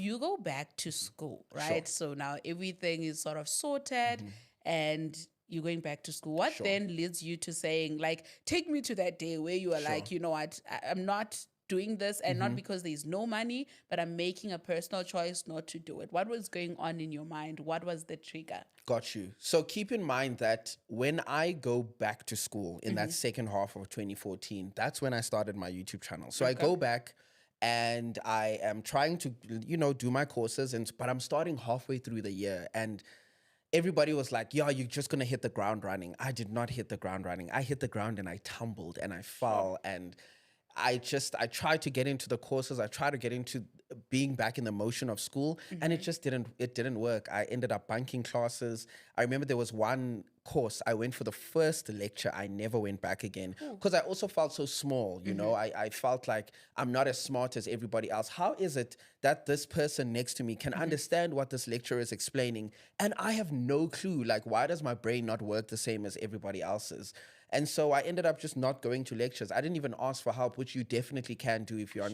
you go back to school, right? Sure. So now everything is sort of sorted and you're going back to school. What Sure. then leads you to saying, like, take me to that day where you are Sure. like, you know what, I'm not doing this, and not because there's no money, but I'm making a personal choice not to do it. What was going on in your mind? What was the trigger? Got you. So keep in mind that when I go back to school in that second half of 2014, that's when I started my YouTube channel. So I Okay. go back and I am trying to, do my courses, but I'm starting halfway through the year, and everybody was like, yeah, you're just going to hit the ground running. I did not hit the ground running. I hit the ground and I tumbled and I fell, and I tried to get into the courses. I tried to get into being back in the motion of school, and it just didn't work. I ended up bunking classes. I remember there was one course I went for the first lecture. I never went back again because I also felt so small. I felt like I'm not as smart as everybody else. How is it that this person next to me can understand what this lecturer is explaining, and I have no clue? Like, why does my brain not work the same as everybody else's? And so I ended up just not going to lectures. I didn't even ask for help, which you definitely can do if you're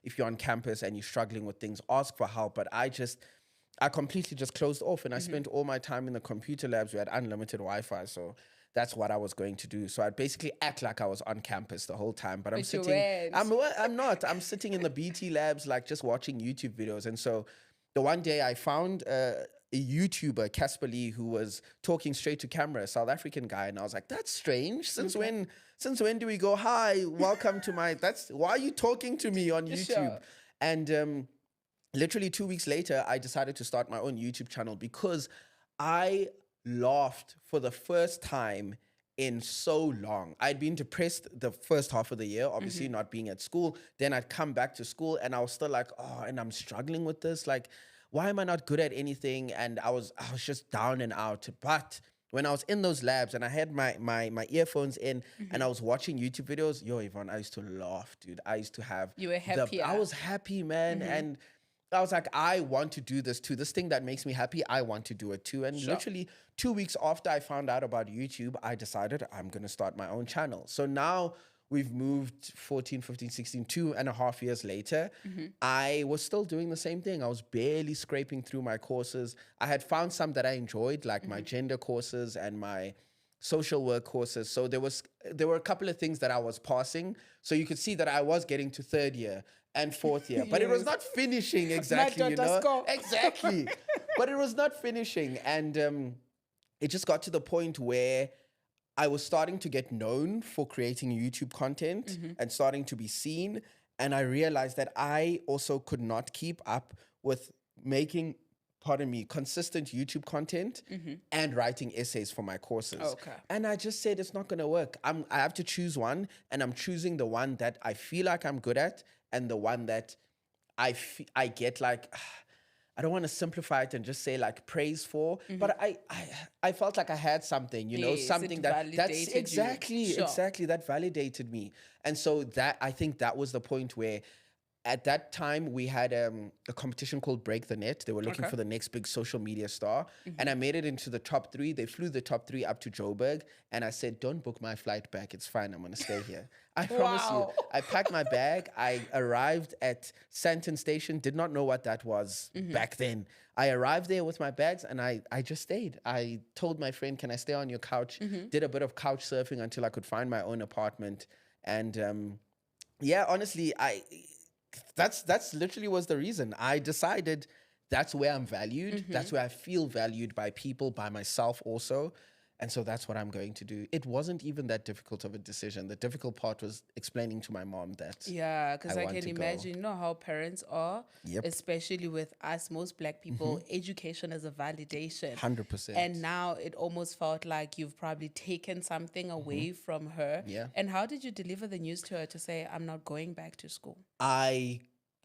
if you're on campus and you're struggling with things, ask for help. But I completely just closed off, and I spent all my time in the computer labs. We had unlimited Wi-Fi, so that's what I was going to do. So I'd basically act like I was on campus the whole time, but I'm sitting. I'm not. I'm sitting in the BT labs, like just watching YouTube videos. And so the one day I found a YouTuber, Casper Lee, who was talking straight to camera, a South African guy, and I was like, "That's strange. Since when do we go? Hi, welcome to my. Why are you talking to me on YouTube?" Sure. And literally 2 weeks later, I decided to start my own YouTube channel because I laughed for the first time in so long. I'd been depressed the first half of the year, obviously not being at school. Then I'd come back to school and I was still like, oh, and I'm struggling with this. Like, why am I not good at anything? And I was just down and out. But when I was in those labs and I had my earphones in and I was watching YouTube videos, yo, Yvonne, I used to laugh, dude. I used to have... You were happier. I was happy, man. And I was like, I want to do this too. This thing that makes me happy, I want to do it too. And literally 2 weeks after I found out about YouTube, I decided I'm going to start my own channel. So now we've moved 14, 15, 16, 2.5 years later. I was still doing the same thing. I was barely scraping through my courses. I had found some that I enjoyed, like my gender courses and my social work courses. So there were a couple of things that I was passing. So you could see that I was getting to third year and fourth year, but it was not finishing exactly, you know? Exactly. But it was not finishing. And it just got to the point where I was starting to get known for creating YouTube content and starting to be seen. And I realized that I also could not keep up with making, consistent YouTube content and writing essays for my courses. Okay. And I just said, it's not going to work. I have to choose one, and I'm choosing the one that I feel like I'm good at and the one that I get like... I don't want to simplify it and just say like praise for, but I felt like I had something, you know, Yes, something that's validated exactly, you. Sure. exactly, that validated me. And so I think that was the point where at that time we had a competition called Break the Net. They were looking for the next big social media star, and I made it into the top 3. They flew the top 3 up to Joburg, and I said, don't book my flight back. It's fine. I'm going to stay here. I promise you. I packed my bag. I arrived at Santon Station. Did not know what that was back then. I arrived there with my bags, and I just stayed. I told my friend, can I stay on your couch? Did a bit of couch surfing until I could find my own apartment. And yeah, honestly, that's literally was the reason. I decided that's where I'm valued. That's where I feel valued by people, by myself also. And so that's what I'm going to do. It wasn't even that difficult of a decision. The difficult part was explaining to my mom that because I want can to go. imagine, you know how parents are, Yep. especially with us, most Black people, education is a validation. 100%. And now it almost felt like you've probably taken something away from her. Yeah. And how did you deliver the news to her to say, I'm not going back to school?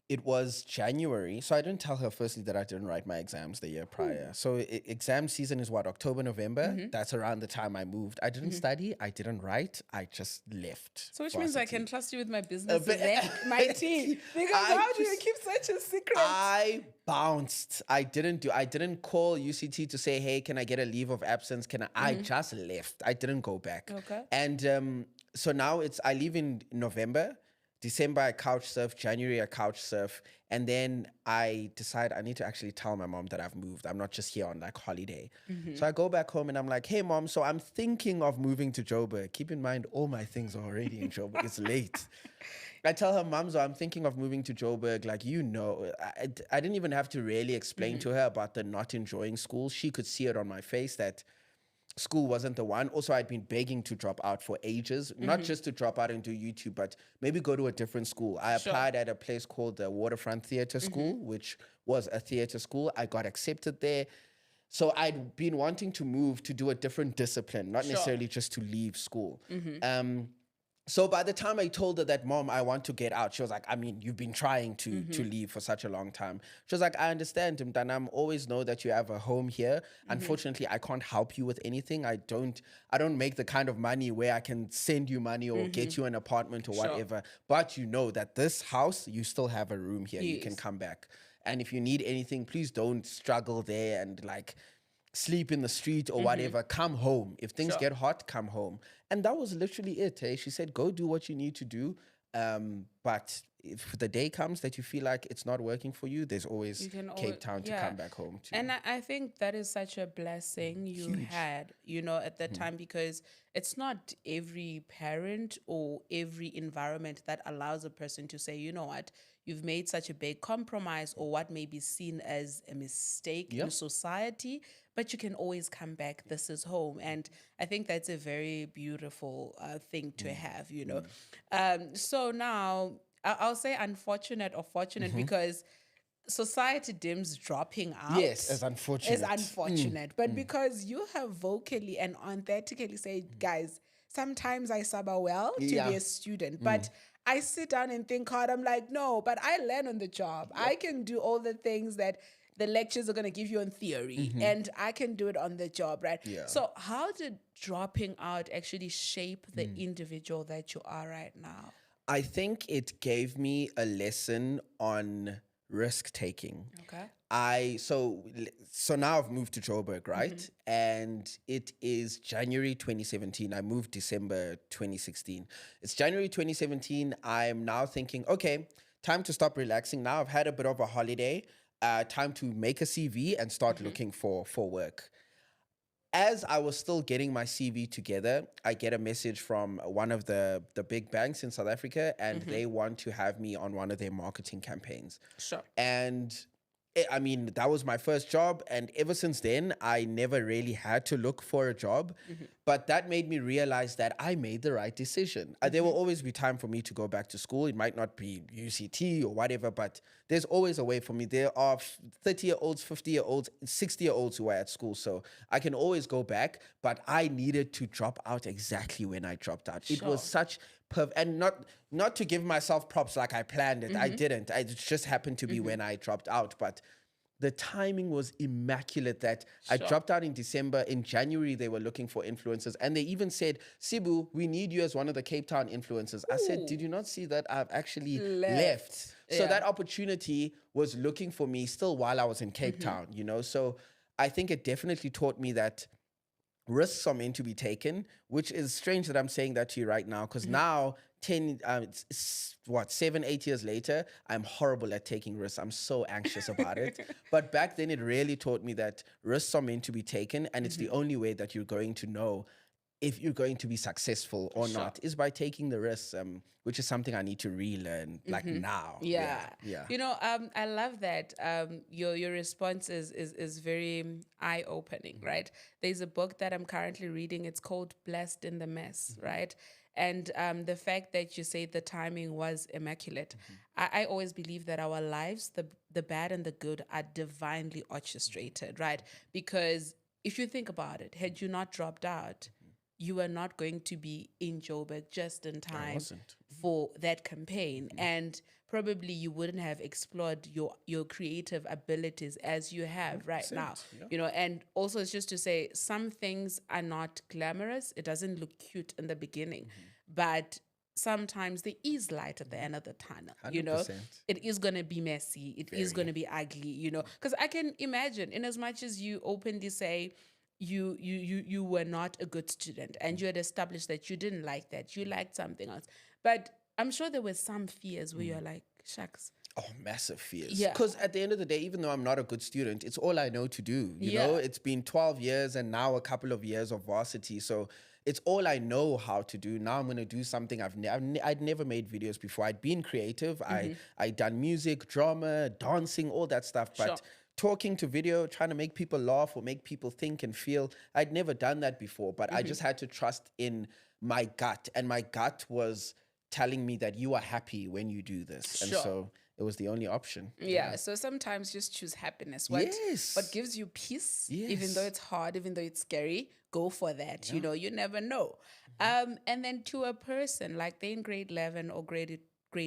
It was January. So I didn't tell her firstly that I didn't write my exams the year prior. So exam season is what, October, November? That's around the time I moved. I didn't study. I didn't write. I just left. So which means I varsity. can trust you with my business, bit- my tea. Because how do you keep such a secret? I bounced. I didn't call UCT to say, hey, can I get a leave of absence? I just left. I didn't go back. Okay. And so now I leave in November. December, I couch surf. January, I couch surf. And then I decide I need to actually tell my mom that I've moved. I'm not just here on like holiday. So I go back home and I'm like, hey, mom, so I'm thinking of moving to Joburg. Keep in mind, all my things are already in Joburg. It's late. I tell her, mom, so I'm thinking of moving to Joburg. Like, I didn't even have to really explain to her about the not enjoying school. She could see it on my face that school wasn't the one. Also, I'd been begging to drop out for ages, not just to drop out and do YouTube, but maybe go to a different school. I Sure. applied at a place called the Waterfront Theatre School, which was a theatre school. I got accepted there. So I'd been wanting to move to do a different discipline, not Sure. necessarily just to leave school. So by the time I told her that, mom, I want to get out, she was like, I mean, you've been trying to leave for such a long time. She was like, I understand, Mdanam, always know that you have a home here. Unfortunately, I can't help you with anything. I don't make the kind of money where I can send you money or get you an apartment or Sure. whatever. But you know that this house, you still have a room here. You can Yes. come back. And if you need anything, please don't struggle there and like sleep in the street or whatever. Come home. If things Sure. get hot, come home. And that was literally it. Hey? She said, go do what you need to do. But if the day comes that you feel like it's not working for you, there's always You can Cape Town to come back home to. And I think that is such a blessing you had, at that time, because it's not every parent or every environment that allows a person to say, you know what, you've made such a big compromise or what may be seen as a mistake in society, but you can always come back. This is home. And I think that's a very beautiful thing to have, So now I'll say unfortunate or fortunate because society dims dropping out. Yes, as unfortunate. Is unfortunate. But because you have vocally and authentically said, guys, sometimes I suffer well to be a student, but I sit down and think hard. I'm like, no, but I learn on the job. I can do all the things that the lectures are going to give you in theory, and I can do it on the job, right? Yeah. So how did dropping out actually shape the individual that you are right now? I think it gave me a lesson on risk taking. Okay. So now I've moved to Joburg, right? And it is January 2017. I moved December 2016. It's January 2017. I'm now thinking, okay, time to stop relaxing. Now I've had a bit of a holiday. Time to make a CV and start looking for work. As I was still getting my CV together, I get a message from one of the big banks in South Africa, and they want to have me on one of their marketing campaigns. Sure. And I mean, that was my first job. And ever since then, I never really had to look for a job. But that made me realize that I made the right decision. There will always be time for me to go back to school. It might not be UCT or whatever, but there's always a way for me. There are 30-year-olds, 50-year-olds, 60-year-olds who are at school. So I can always go back. But I needed to drop out exactly when I dropped out. It was such and not to give myself props like I planned it. I didn't. It just happened to be when I dropped out. But the timing was immaculate that I dropped out in December. In January, they were looking for influencers. And they even said, Sibu, we need you as one of the Cape Town influencers. I said, did you not see that I've actually left? So that opportunity was looking for me still while I was in Cape Town, So I think it definitely taught me that risks are meant to be taken, which is strange that I'm saying that to you right now, because now 7, 8 years later, I'm horrible at taking risks. I'm so anxious about it. But back then, it really taught me that risks are meant to be taken, and it's the only way that you're going to know if you're going to be successful or not is by taking the risks, which is something I need to relearn like now. Yeah. Yeah. I love that. Your response is very eye-opening, right? There's a book that I'm currently reading. It's called Blessed in the Mess, right? And the fact that you say the timing was immaculate. I always believe that our lives, the bad and the good, are divinely orchestrated, right? Because if you think about it, had you not dropped out, you were not going to be in Joburg just in time for that campaign. And probably you wouldn't have explored your creative abilities as you have right now. And also it's just to say some things are not glamorous. It doesn't look cute in the beginning, but sometimes there is light at the end of the tunnel. 100%. It is going to be messy. It is going to be ugly, because I can imagine, in as much as you openly say, you were not a good student and you had established that you didn't like that, you liked something else, but I'm sure there were some fears where you're like, shucks, Oh, massive fears. Yeah. Because at the end of the day, even though I'm not a good student, it's all I know to do. You Yeah. know, it's been 12 years and now a couple of years of varsity. So it's all I know how to do. Now I'm going to do something I'd never made videos before. I'd been creative. I'd done music, drama, dancing, all that stuff. Sure. But talking to video, trying to make people laugh or make people think and feel, I'd never done that before. But I just had to trust in my gut. And my gut was telling me that you are happy when you do this. And Sure. so it was the only option. Yeah, so sometimes just choose happiness. Yes. What gives you peace, even though Yes. it's hard, even though it's scary, go for that. You know, you never know. And then to a person like they're in grade 11 or grade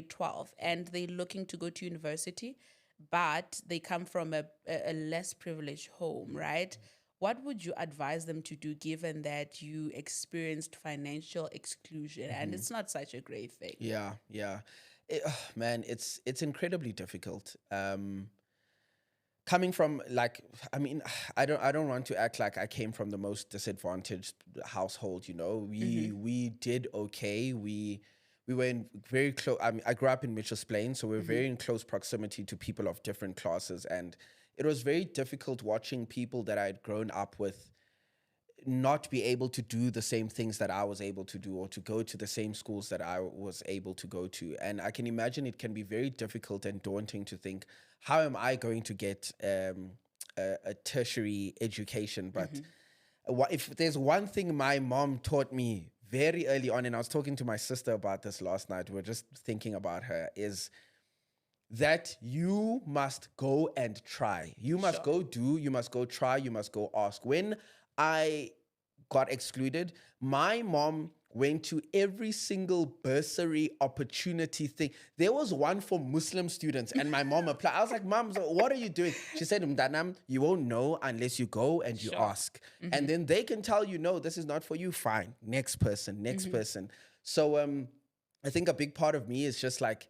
12 and they're looking to go to university, but they come from a less privileged home, right? What would you advise them to do given that you experienced financial exclusion and it's not such a great thing? Yeah, yeah. Man, it's incredibly difficult. Coming from like, I mean, I don't want to act like I came from the most disadvantaged household. You know, we did okay. We were in very close. I mean, I grew up in Mitchell's Plain, so we were very in close proximity to people of different classes, and it was very difficult watching people that I had grown up with not be able to do the same things that I was able to do or to go to the same schools that I was able to go to. And I can imagine it can be very difficult and daunting to think, how am I going to get a tertiary education? But if there's one thing my mom taught me very early on, and I was talking to my sister about this last night, we were just thinking about her, is that you must go and try. You must go do, you must go try, you must go ask. When I got excluded, my mom went to every single bursary opportunity thing. There was one for Muslim students, and my mom applied. I was like, Mom, so what are you doing? She said, Mdanam, you won't know unless you go and you ask. And then they can tell you, no, this is not for you. Fine. Next person, next person. So I think a big part of me is just like,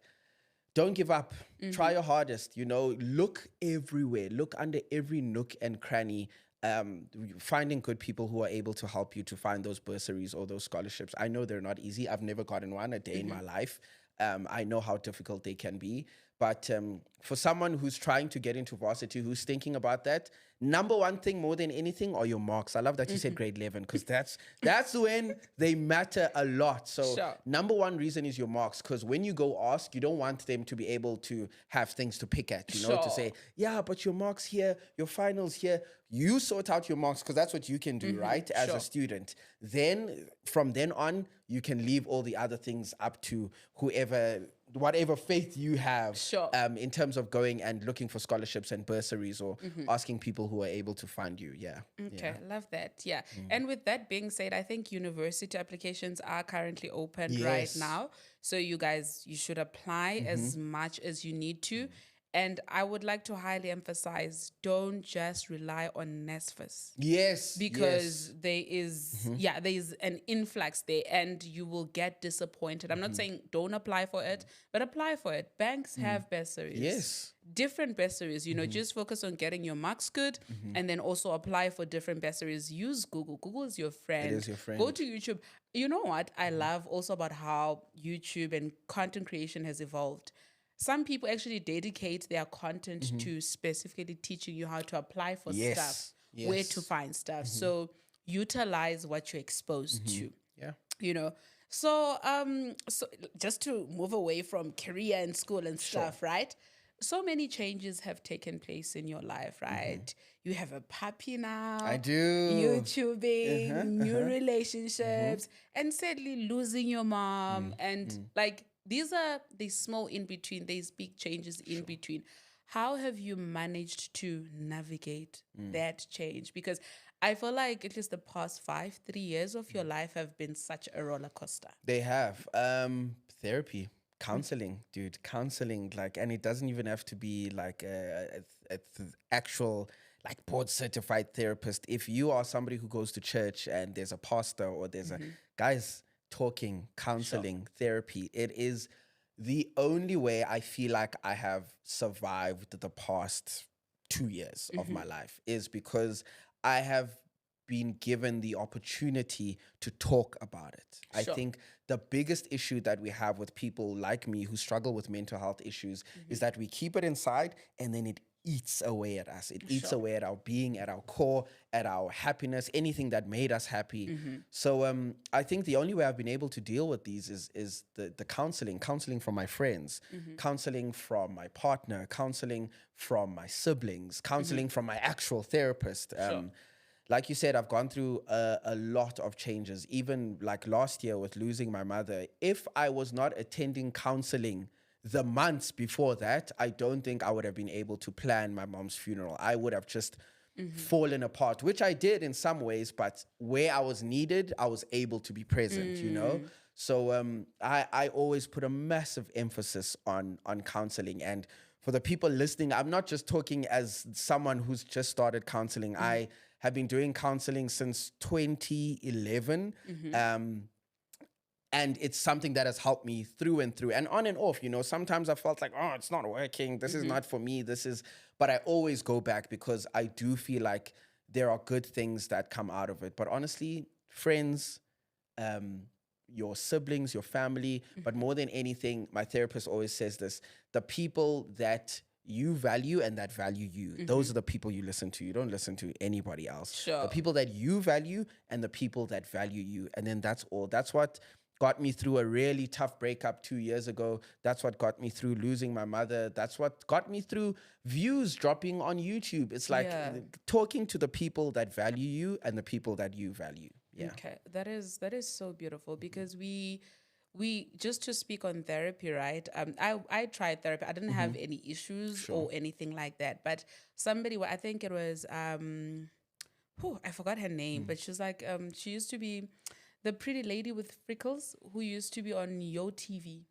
don't give up. Try your hardest. You know, look everywhere. Look under every nook and cranny. Finding good people who are able to help you to find those bursaries or those scholarships. I know they're not easy. I've never gotten one a day in my life. I know how difficult they can be. But for someone who's trying to get into varsity, who's thinking about that, number one thing more than anything are your marks. I love that you said grade 11 because that's when they matter a lot. So number one reason is your marks, because when you go ask, you don't want them to be able to have things to pick at, you know, to say, yeah, but your marks here, your finals here. You sort out your marks because that's what you can do, right? As a student. Then from then on, you can leave all the other things up to whatever faith you have in terms of going and looking for scholarships and bursaries or asking people who are able to fund you. Yeah. Okay, love that. Yeah. And with that being said, I think university applications are currently open right now. So you guys, you should apply as much as you need to. And I would like to highly emphasize, don't just rely on NSFAS. Yes. Because there is an influx there and you will get disappointed. I'm not saying don't apply for it, but apply for it. Banks have bursaries. Yes. Different bursaries, you know, just focus on getting your marks good and then also apply for different bursaries. Use Google. Google is your friend. It is your friend. Go to YouTube. You know what I love also about how YouTube and content creation has evolved? Some people actually dedicate their content to specifically teaching you how to apply for stuff, where to find stuff. So utilize what you're exposed to. Yeah. You know. So so just to move away from career and school and stuff, right? So many changes have taken place in your life, right? You have a puppy now. I do. YouTubing, new relationships, and sadly losing your mom. And like these are the small in between, these big changes in between. How have you managed to navigate that change? Because I feel like at least the past 3 years of your life have been such a roller coaster. They have. Therapy. Counseling, dude, counseling, like, and it doesn't even have to be like a actual like board certified therapist. If you are somebody who goes to church and there's a pastor or there's a guys talking, counseling, therapy, it is the only way I feel like I have survived the past 2 years of my life, is because I have been given the opportunity to talk about it. I Sure. think the biggest issue that we have with people like me who struggle with mental health issues is that we keep it inside and then it eats away at us. It eats Sure. away at our being, at our core, at our happiness, anything that made us happy. So I think the only way I've been able to deal with these is the counseling from my friends, counseling from my partner, counseling from my siblings, counseling from my actual therapist. Sure. Like you said, I've gone through a lot of changes. Even like last year with losing my mother, if I was not attending counseling the months before that, I don't think I would have been able to plan my mom's funeral. I would have just fallen apart, which I did in some ways, but where I was needed, I was able to be present, you know? So I always put a massive emphasis on counseling. And for the people listening, I'm not just talking as someone who's just started counseling. I have been doing counseling since 2011. And it's something that has helped me through and through and on and off. You know, sometimes I felt like, oh, it's not working. This is not for me. But I always go back because I do feel like there are good things that come out of it. But honestly, friends, your siblings, your family, but more than anything, my therapist always says this, the people that you value and that value you, those are the people you listen to. You don't listen to anybody else. Sure. The people that you value and the people that value you. And then that's all. That's what got me through a really tough breakup 2 years ago. That's what got me through losing my mother. That's what got me through views dropping on YouTube. It's like talking to the people that value you and the people that you value. Yeah. Okay, that is so beautiful because we just to speak on therapy, right? I tried therapy. I didn't have any issues or anything like that. But somebody, I think it was I forgot her name, but she's like she used to be the pretty lady with freckles who used to be on Yo TV.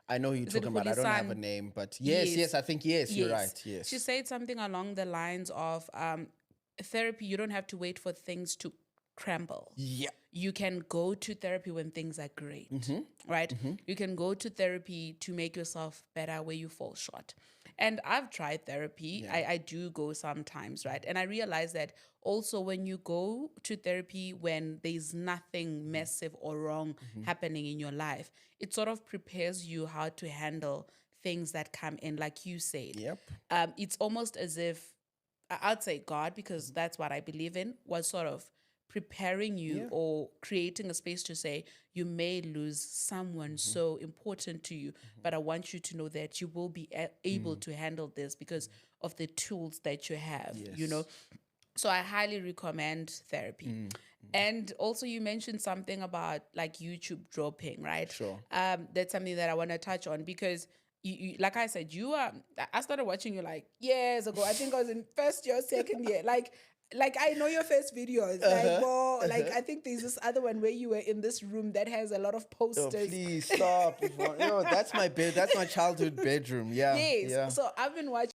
I know who you're talking about. I don't have a name, but yes, I think you're right. Yes. She said something along the lines of therapy, you don't have to wait for things to crumble. Yeah. You can go to therapy when things are great, right? You can go to therapy to make yourself better where you fall short. And I've tried therapy. I do go sometimes, right? And I realize that also when you go to therapy when there's nothing massive or wrong happening in your life, it sort of prepares you how to handle things that come in, like you said. Yep. It's almost as if, I'd say God, because that's what I believe in, was sort of preparing you or creating a space to say, you may lose someone so important to you, but I want you to know that you will be able to handle this because of the tools that you have, you know? So I highly recommend therapy. And also you mentioned something about like YouTube dropping, right? Sure. That's something that I want to touch on because you, like I said, I started watching you like years ago. I think I was in first year, second year. Like I know your first videos. Like I think there's this other one where you were in this room that has a lot of posters. Oh, please stop. That's my bed. That's my childhood bedroom. Yeah. Yes. Yeah. So I've been watching